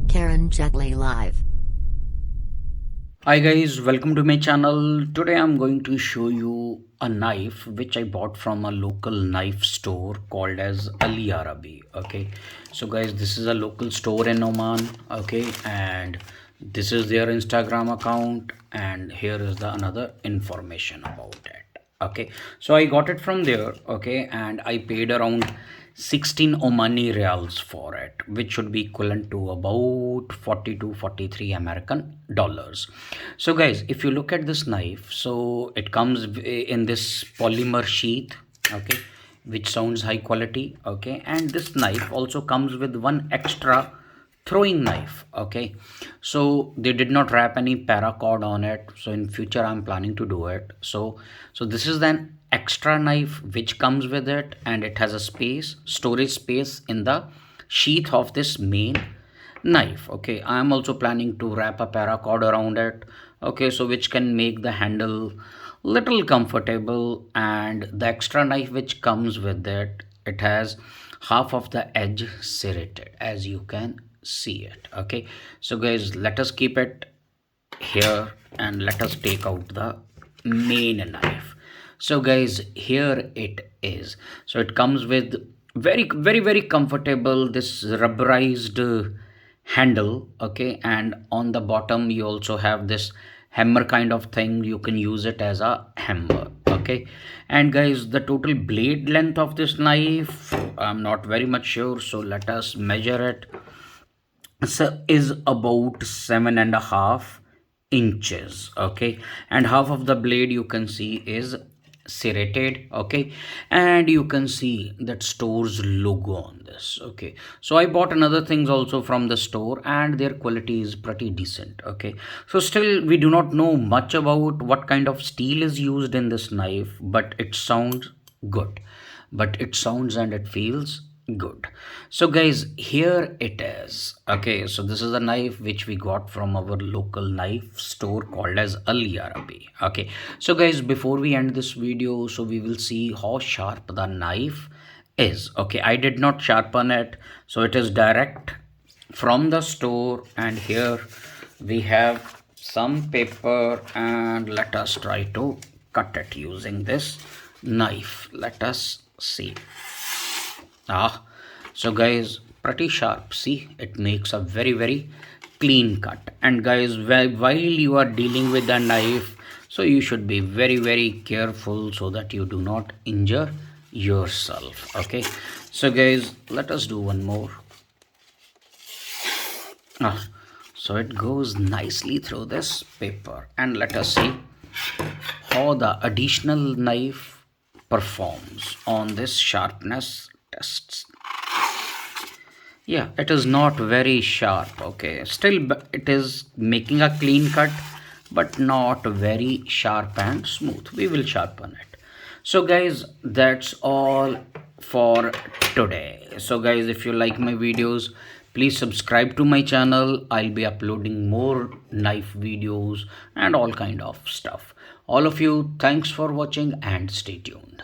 karanjetlilive. Hi guys, welcome to my channel. Today I'm going to show you a knife which I bought from a local knife store called as Ali Arabi. Okay, so guys, this is a local store in Oman. Okay, and this is their Instagram account, and here is the another information about it. Okay, so I got it from there. Okay, and I paid around 16 Omani reals for it, which should be equivalent to about 40 to 43 American dollars. So guys, if you look at this knife, so it comes in this polymer sheath, okay, which sounds high quality. Okay, and this knife also comes with one extra throwing knife. Okay, so they did not wrap any paracord on it, so in future I'm planning to do it. So this is an extra knife which comes with it, and it has a storage space in the sheath of this main knife. Okay, I am also planning to wrap a paracord around it. Okay, so which can make the handle little comfortable. And the extra knife which comes with it, it has half of the edge serrated, as you can see it. Okay, so guys, let us keep it here and let us take out the main knife. So guys, here it is. So it comes with very comfortable this rubberized handle. Okay, and on the bottom you also have this hammer kind of thing. You can use it as a hammer. Okay, and guys, the total blade length of this knife, I'm not very much sure, so let us measure it. So is about 7.5 inches. Okay, and half of the blade you can see is serrated. Okay, and you can see that store's logo on this. Okay, so I bought another things also from the store, and their quality is pretty decent. Okay, so still we do not know much about what kind of steel is used in this knife, but it sounds good, but it sounds and it feels good. So guys, here it is. Okay, so this is a knife which we got from our local knife store called as Ali Arabi. Okay, so guys, before we end this video, so we will see how sharp the knife is. Okay, I did not sharpen it, so it is direct from the store. And here we have some paper, and let us try to cut it using this knife. Let us see. So guys, pretty sharp. See, it makes a very clean cut. And guys, while you are dealing with the knife, so you should be very careful so that you do not injure yourself. Okay, so guys, let us do one more. So it goes nicely through this paper, and let us see how the additional knife performs on this sharpness tests. Yeah, it is not very sharp. Okay, still it is making a clean cut, but not very sharp and smooth. We will sharpen it. So guys, that's all for today. So guys, if you like my videos, please subscribe to my channel. I'll be uploading more knife videos and all kind of stuff. All of you, thanks for watching and stay tuned.